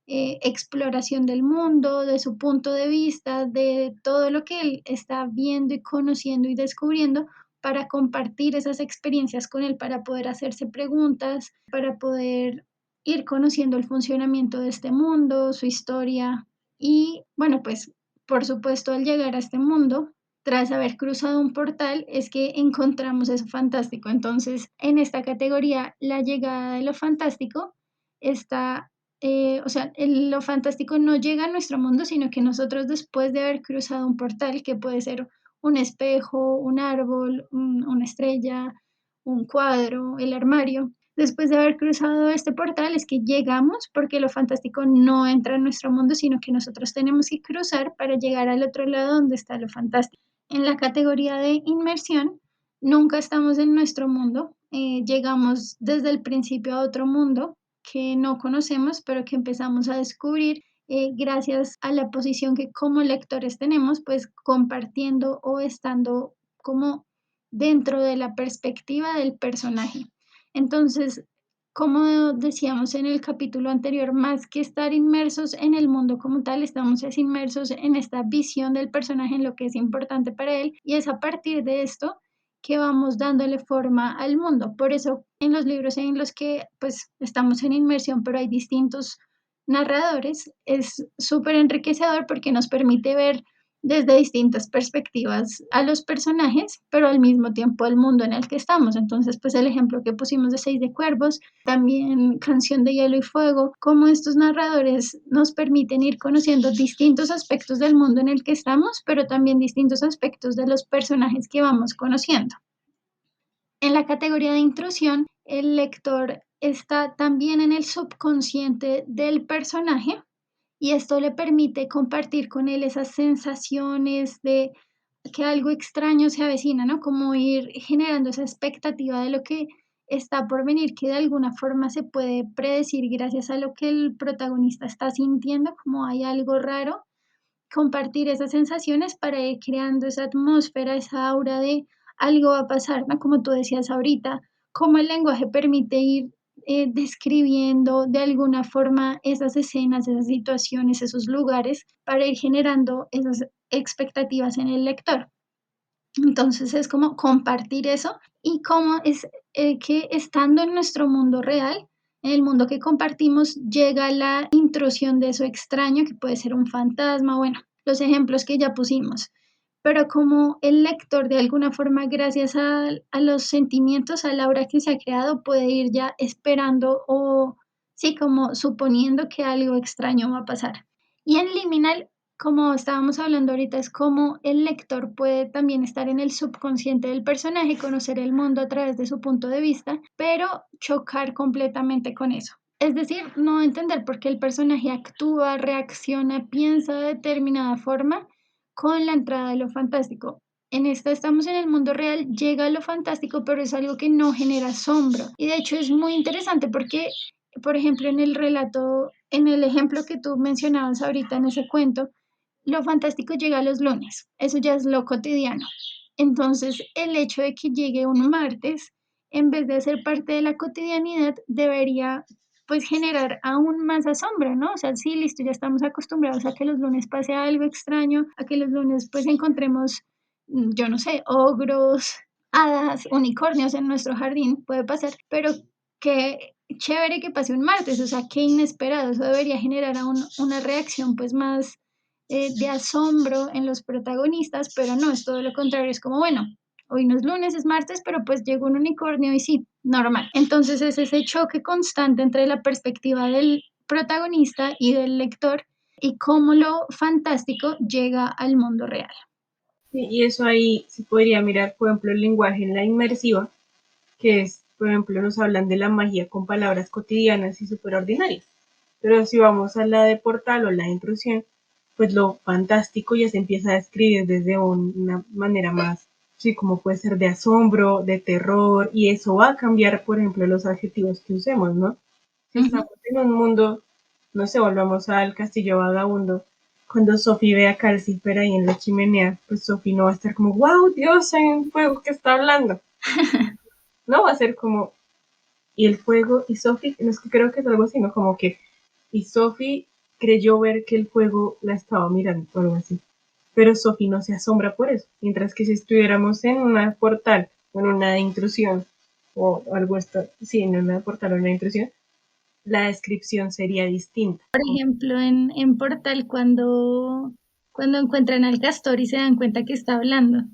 exploración del mundo, de su punto de vista, de todo lo que él está viendo y conociendo y descubriendo para compartir esas experiencias con él, para poder hacerse preguntas, para poder ir conociendo el funcionamiento de este mundo, su historia y bueno, pues por supuesto al llegar a este mundo tras haber cruzado un portal es que encontramos eso fantástico. Entonces, en esta categoría, la llegada de lo fantástico está, o sea, lo fantástico no llega a nuestro mundo, sino que nosotros después de haber cruzado un portal, que puede ser un espejo, un árbol, una estrella, un cuadro, el armario, después de haber cruzado este portal es que llegamos porque lo fantástico no entra en nuestro mundo, sino que nosotros tenemos que cruzar para llegar al otro lado donde está lo fantástico. En la categoría de inmersión, nunca estamos en nuestro mundo, llegamos desde el principio a otro mundo que no conocemos, pero que empezamos a descubrir gracias a la posición que como lectores tenemos, pues compartiendo o estando como dentro de la perspectiva del personaje. Entonces, como decíamos en el capítulo anterior, más que estar inmersos en el mundo como tal, estamos inmersos en esta visión del personaje, en lo que es importante para él, y es a partir de esto que vamos dándole forma al mundo. Por eso, en los libros en los que pues estamos en inmersión, pero hay distintos narradores, es súper enriquecedor porque nos permite ver desde distintas perspectivas a los personajes, pero al mismo tiempo el mundo en el que estamos. Entonces, pues el ejemplo que pusimos de Seis de Cuervos, también Canción de Hielo y Fuego, cómo estos narradores nos permiten ir conociendo distintos aspectos del mundo en el que estamos, pero también distintos aspectos de los personajes que vamos conociendo. En la categoría de intrusión, el lector está también en el subconsciente del personaje y esto le permite compartir con él esas sensaciones de que algo extraño se avecina, ¿no? Como ir generando esa expectativa de lo que está por venir, que de alguna forma se puede predecir gracias a lo que el protagonista está sintiendo, como hay algo raro, compartir esas sensaciones para ir creando esa atmósfera, esa aura de algo va a pasar, ¿no? Como tú decías ahorita, cómo el lenguaje permite ir describiendo de alguna forma esas escenas, esas situaciones, esos lugares, para ir generando esas expectativas en el lector. Entonces es como compartir eso y cómo es que estando en nuestro mundo real, en el mundo que compartimos, llega la intrusión de eso extraño, que puede ser un fantasma, bueno, los ejemplos que ya pusimos. pero como el lector de alguna forma, gracias a los sentimientos, a la obra que se ha creado, puede ir ya esperando o sí, como suponiendo que algo extraño va a pasar. Y en Liminal, como estábamos hablando ahorita, es como el lector puede también estar en el subconsciente del personaje, conocer el mundo a través de su punto de vista, pero chocar completamente con eso. Es decir, no entender por qué el personaje actúa, reacciona, piensa de determinada forma con la entrada de lo fantástico. En esta estamos en el mundo real, llega lo fantástico, pero es algo que no genera asombro. Y de hecho es muy interesante porque, por ejemplo, en el relato, en el ejemplo que tú mencionabas ahorita en ese cuento, lo fantástico llega los lunes, eso ya es lo cotidiano. Entonces, el hecho de que llegue un martes, en vez de ser parte de la cotidianidad, debería pues generar aún más asombro, ¿no? O sea, sí, listo, ya estamos acostumbrados a que los lunes pase algo extraño, a que los lunes pues encontremos, yo no sé, ogros, hadas, unicornios en nuestro jardín, puede pasar, pero qué chévere que pase un martes, o sea, qué inesperado, eso debería generar aún una reacción pues más de asombro en los protagonistas, pero no, es todo lo contrario, es como, bueno, hoy no es lunes, es martes, pero pues llegó un unicornio y sí, normal. Entonces es ese choque constante entre la perspectiva del protagonista y del lector y cómo lo fantástico llega al mundo real. Y eso ahí se podría mirar, por ejemplo, el lenguaje en la inmersiva, que es, por ejemplo, nos hablan de la magia con palabras cotidianas y superordinarias. Pero si vamos a la de portal o la de intrusión, pues lo fantástico ya se empieza a describir desde una manera más, sí, como puede ser de asombro, de terror, y eso va a cambiar, por ejemplo, los adjetivos que usemos, ¿no? Si Ujú. estamos en un mundo, no sé, volvamos al castillo vagabundo, cuando Sophie ve a Calcifer ahí en la chimenea, pues Sophie no va a estar como, wow, Dios, hay un fuego que está hablando. No va a ser como, y el fuego, y Sophie, no es que creo que es algo así, ¿no? Como que, y Sophie creyó ver que el fuego la estaba mirando o algo así. Pero Sophie no se asombra por eso. Mientras que si estuviéramos en una portal o en una intrusión o algo esto, sí, en una portal o una intrusión, la descripción sería distinta. Por ejemplo, en Portal, cuando encuentran al castor y se dan cuenta que está hablando.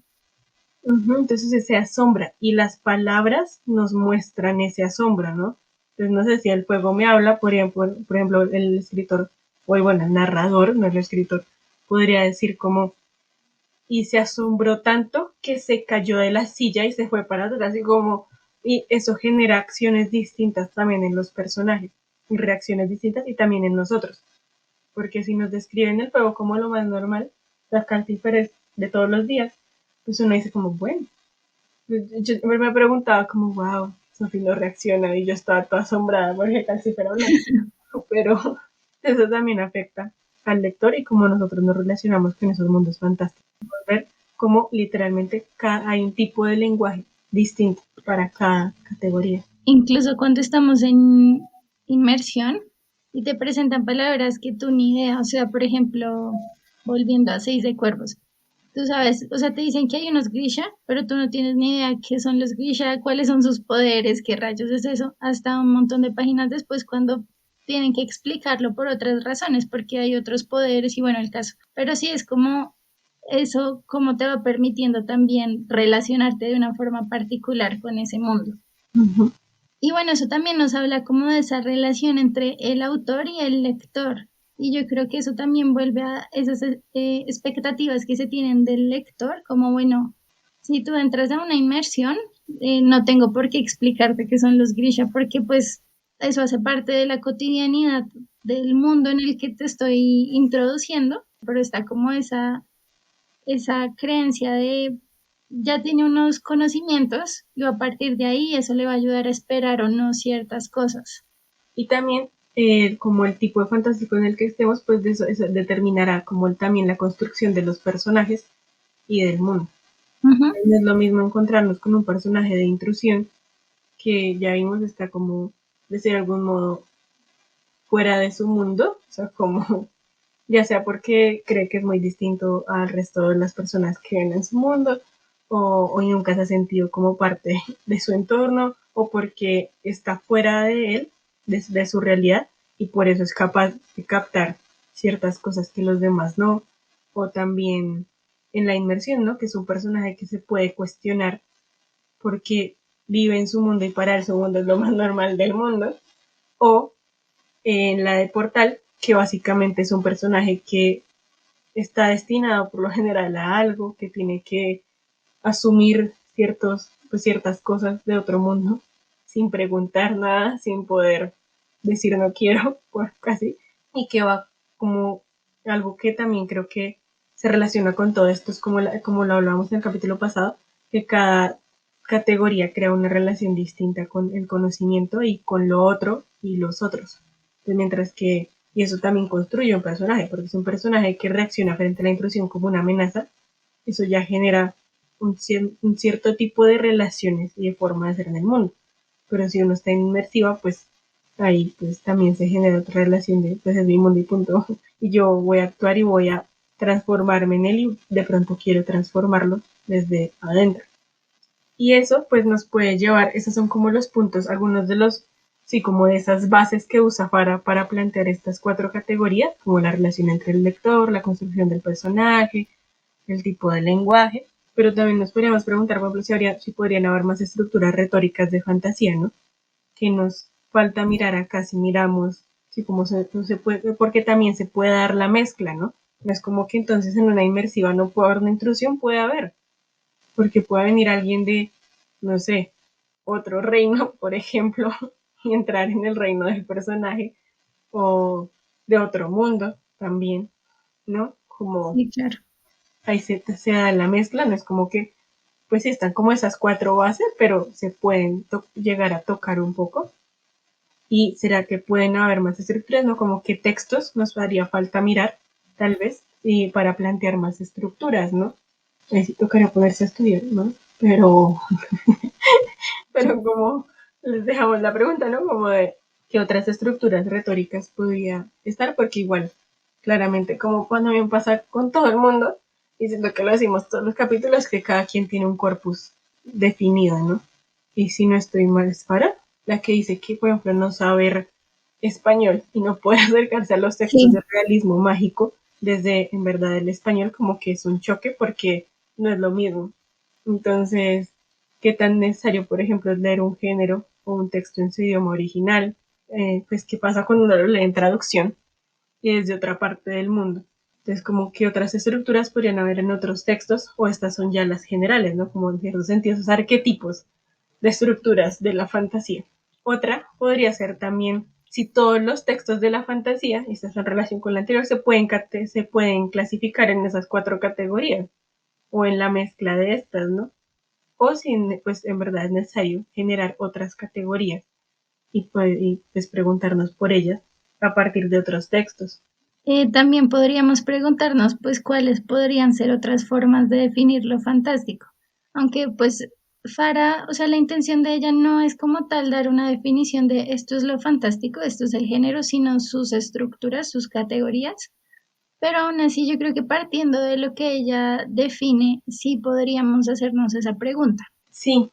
Entonces se asombra y las palabras nos muestran ese asombro, ¿no? Entonces no sé si el fuego me habla, por ejemplo el escritor, o bueno, el narrador, no el escritor, podría decir como, y se asombró tanto que se cayó de la silla y se fue para atrás y como, y eso genera acciones distintas también en los personajes, y reacciones distintas y también en nosotros, porque si nos describen el fuego como lo más normal, las calcíferas de todos los días, pues uno dice como, bueno, yo me preguntaba como, wow, Sofía no reacciona y yo estaba toda asombrada porque casi fuera hablando. Pero eso también afecta al lector y cómo nosotros nos relacionamos con esos mundos fantásticos. Ver cómo literalmente hay un tipo de lenguaje distinto para cada categoría. Incluso cuando estamos en inmersión y te presentan palabras que tú ni idea, o sea, por ejemplo, volviendo a Seis de Cuervos, tú sabes, o sea, te dicen que hay unos Grisha, pero tú no tienes ni idea qué son los Grisha, cuáles son sus poderes, qué rayos es eso, hasta un montón de páginas después cuando tienen que explicarlo por otras razones, porque hay otros poderes y bueno, el caso. Pero sí es como eso, como te va permitiendo también relacionarte de una forma particular con ese mundo. Ujú. Y bueno, eso también nos habla como de esa relación entre el autor y el lector. Y yo creo que eso también vuelve a esas expectativas que se tienen del lector, como bueno, si tú entras a una inmersión, no tengo por qué explicarte qué son los Grisha, porque pues eso hace parte de la cotidianidad del mundo en el que te estoy introduciendo, pero está como esa creencia de ya tiene unos conocimientos y a partir de ahí eso le va a ayudar a esperar o no ciertas cosas. Y también, como el tipo de fantástico en el que estemos, pues eso determinará como también la construcción de los personajes y del mundo. Ujú. No es lo mismo encontrarnos con un personaje de intrusión que ya vimos está como, de ser algún modo, fuera de su mundo, o sea, como, ya sea porque cree que es muy distinto al resto de las personas que ven en su mundo, o nunca se ha sentido como parte de su entorno, o porque está fuera de él, de su realidad, y por eso es capaz de captar ciertas cosas que los demás no, o también en la inmersión, ¿no? Que es un personaje que se puede cuestionar porque vive en su mundo y para él su mundo es lo más normal del mundo. O en la de Portal, que básicamente es un personaje que está destinado por lo general a algo, que tiene que asumir ciertas cosas de otro mundo, sin preguntar nada, sin poder decir no quiero, pues casi, y que va como algo que también creo que se relaciona con todo esto, es como lo hablábamos en el capítulo pasado, que cada categoría crea una relación distinta con el conocimiento y con lo otro y los otros. Entonces, mientras que, y eso también construye un personaje, porque es un personaje que reacciona frente a la intrusión como una amenaza, eso ya genera un cierto tipo de relaciones y de forma de ser en el mundo. Pero si uno está inmersiva, pues ahí pues también se genera otra relación de pues es mi mundo y punto. Y yo voy a actuar y voy a transformarme en él y de pronto quiero transformarlo desde adentro. Y eso pues nos puede llevar, esos son como los puntos, algunos de los, sí, como de esas bases que usa para plantear estas cuatro categorías, como la relación entre el lector, la construcción del personaje, el tipo de lenguaje, pero también nos podríamos preguntar, por ejemplo, si podrían haber más estructuras retóricas de fantasía, ¿no? Que nos falta mirar acá, si miramos, si como se puede, porque también se puede dar la mezcla, ¿no? No es como que entonces en una inmersiva no puede haber una intrusión, puede haber, porque puede venir alguien de, no sé, otro reino, por ejemplo, y entrar en el reino del personaje, o de otro mundo también, ¿no? Como Sí, claro. ahí se da la mezcla, no es como que, pues sí, están como esas cuatro bases, pero se pueden llegar a tocar un poco. ¿Y será que pueden haber más estructuras, no? Como qué textos nos haría falta mirar, tal vez, y para plantear más estructuras, ¿no? Ahí sí tocaría ponerse a estudiar, ¿no? Pero como les dejamos la pregunta, ¿no? Como de qué otras estructuras retóricas podría estar, porque igual, claramente, como cuando me pasa con todo el mundo, y siento que lo decimos todos los capítulos, que cada quien tiene un corpus definido, ¿no? Y si no estoy mal, es para la que dice que, por ejemplo, no saber español y no puede acercarse a los textos de Sí, realismo mágico desde, en verdad, el español, como que es un choque porque no es lo mismo. Entonces, qué tan necesario, por ejemplo, es leer un género o un texto en su idioma original, pues qué pasa cuando uno lo lee en traducción y desde otra parte del mundo. Entonces, como que otras estructuras podrían haber en otros textos, o estas son ya las generales, ¿no? Como en ciertos sentidos, esos arquetipos de estructuras de la fantasía. Otra podría ser también si todos los textos de la fantasía, y esta es en relación con la anterior, se pueden clasificar en esas cuatro categorías, o en la mezcla de estas, ¿no? O si pues en verdad es necesario generar otras categorías y pues preguntarnos por ellas a partir de otros textos. También podríamos preguntarnos, pues, cuáles podrían ser otras formas de definir lo fantástico. Aunque, pues, Farah, o sea, la intención de ella no es como tal dar una definición de esto es lo fantástico, esto es el género, sino sus estructuras, sus categorías. Pero aún así, yo creo que partiendo de lo que ella define, sí podríamos hacernos esa pregunta. Sí,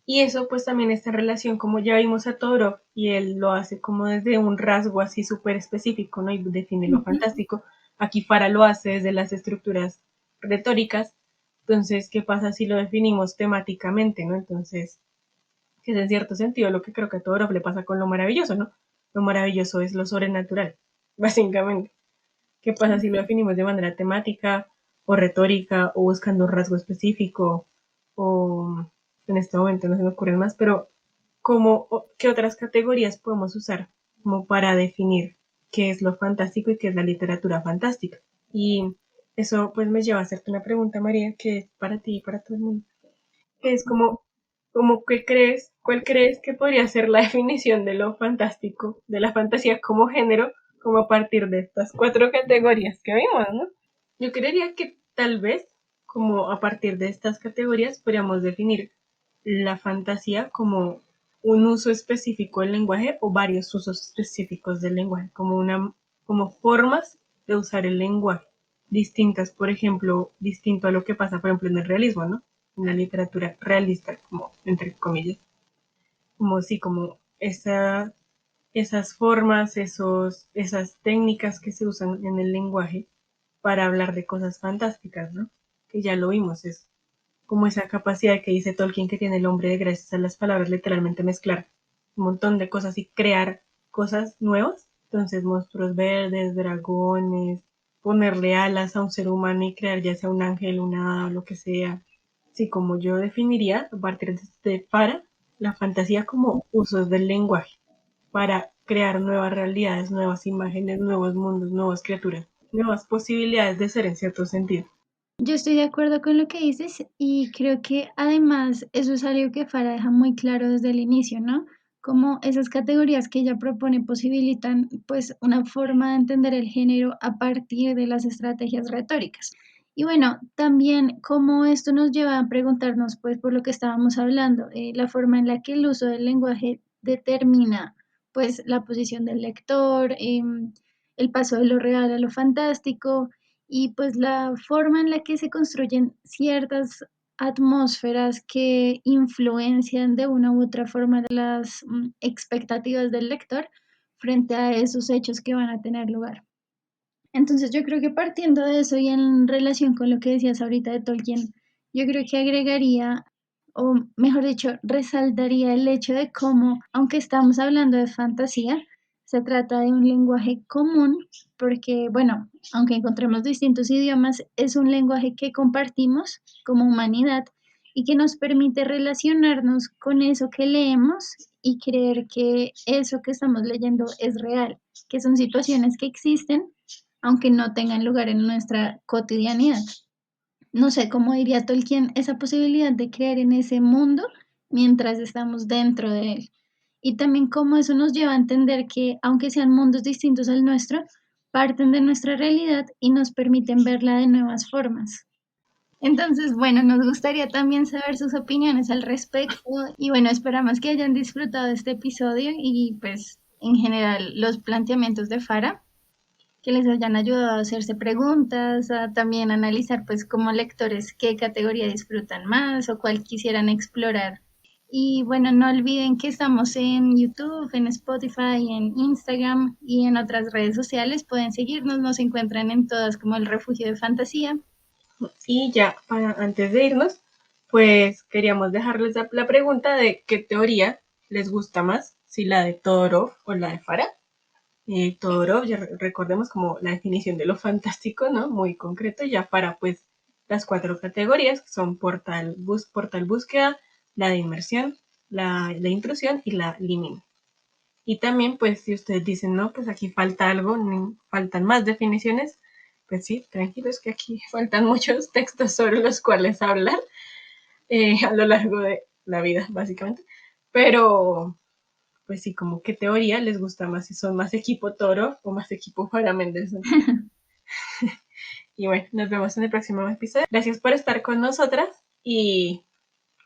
y eso pues también está en relación, como ya vimos a Toro, y él lo hace como desde un rasgo así súper específico, ¿no? Y define lo Ujú. fantástico. Aquí Fara lo hace desde las estructuras retóricas. Entonces, ¿qué pasa si lo definimos temáticamente, ¿no? Entonces, que es en cierto sentido lo que creo que a Toro le pasa con lo maravilloso, ¿no? Lo maravilloso es lo sobrenatural, básicamente. ¿Qué pasa si lo definimos de manera temática o retórica o buscando un rasgo específico o en este momento no se me ocurren más, pero qué otras categorías podemos usar como para definir qué es lo fantástico y qué es la literatura fantástica? Y eso pues me lleva a hacerte una pregunta, María, que es para ti y para todo el mundo, que es como cuál crees que podría ser la definición de lo fantástico, de la fantasía como género, como a partir de estas cuatro categorías que vimos, ¿no? Yo creería que tal vez, como a partir de estas categorías, podríamos definir la fantasía como un uso específico del lenguaje o varios usos específicos del lenguaje, como formas de usar el lenguaje distintas, por ejemplo, distinto a lo que pasa, por ejemplo, en el realismo, ¿no? En la literatura realista, como entre comillas, como sí, como esas formas, esas técnicas que se usan en el lenguaje para hablar de cosas fantásticas, ¿no? que ya lo vimos, es como esa capacidad que dice Tolkien que tiene el hombre de gracias a las palabras, literalmente mezclar un montón de cosas y crear cosas nuevas. Entonces, monstruos verdes, dragones, ponerle alas a un ser humano y crear ya sea un ángel, una hada, lo que sea. Sí, como yo definiría a partir de para la fantasía como usos del lenguaje para crear nuevas realidades, nuevas imágenes, nuevos mundos, nuevas criaturas, nuevas posibilidades de ser en cierto sentido. Yo estoy de acuerdo con lo que dices y creo que además eso es algo que Farah deja muy claro desde el inicio, ¿no? Como esas categorías que ella propone posibilitan pues una forma de entender el género a partir de las estrategias retóricas. Y bueno, también cómo esto nos lleva a preguntarnos pues por lo que estábamos hablando, la forma en la que el uso del lenguaje determina pues la posición del lector, el paso de lo real a lo fantástico y pues la forma en la que se construyen ciertas atmósferas que influencian de una u otra forma las expectativas del lector frente a esos hechos que van a tener lugar. Entonces yo creo que partiendo de eso y en relación con lo que decías ahorita de Tolkien, yo creo que agregaría, o mejor dicho, resaltaría el hecho de cómo, aunque estamos hablando de fantasía, se trata de un lenguaje común, porque, bueno, aunque encontremos distintos idiomas, es un lenguaje que compartimos como humanidad y que nos permite relacionarnos con eso que leemos y creer que eso que estamos leyendo es real, que son situaciones que existen aunque no tengan lugar en nuestra cotidianidad. No sé cómo diría Tolkien esa posibilidad de creer en ese mundo mientras estamos dentro de él. Y también cómo eso nos lleva a entender que, aunque sean mundos distintos al nuestro, parten de nuestra realidad y nos permiten verla de nuevas formas. Entonces, bueno, nos gustaría también saber sus opiniones al respecto y bueno, esperamos que hayan disfrutado este episodio y pues en general los planteamientos de Farah que les hayan ayudado a hacerse preguntas, a también analizar pues como lectores qué categoría disfrutan más o cuál quisieran explorar. Y bueno, no olviden que estamos en YouTube, en Spotify, en Instagram y en otras redes sociales. Pueden seguirnos, nos encuentran en todas como el Refugio de Fantasía. Y ya, antes de irnos, pues queríamos dejarles la pregunta de qué teoría les gusta más, si la de Todorov o la de Farah. Todorov, ya recordemos como la definición de lo fantástico, ¿no? Muy concreto, ya para pues las 4 categorías, que son portal búsqueda, la de inmersión, la de intrusión y la limina. Y también, pues, si ustedes dicen, no, pues aquí falta algo, faltan más definiciones, pues sí, tranquilos que aquí faltan muchos textos sobre los cuales hablar a lo largo de la vida, básicamente. Pero, pues sí, como qué teoría les gusta más, si son más equipo Toro o más equipo Farah Mendelssohn. Y bueno, nos vemos en el próximo episodio. Gracias por estar con nosotras y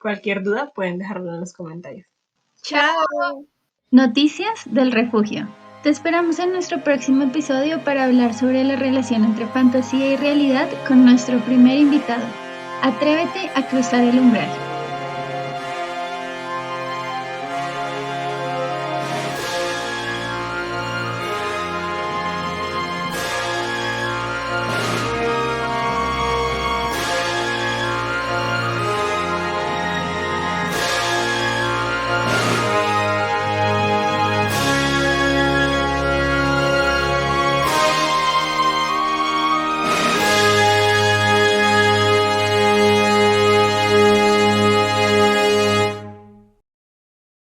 cualquier duda pueden dejarlo en los comentarios. ¡Chao! Noticias del refugio. Te esperamos en nuestro próximo episodio para hablar sobre la relación entre fantasía y realidad con nuestro primer invitado. Atrévete a cruzar el umbral.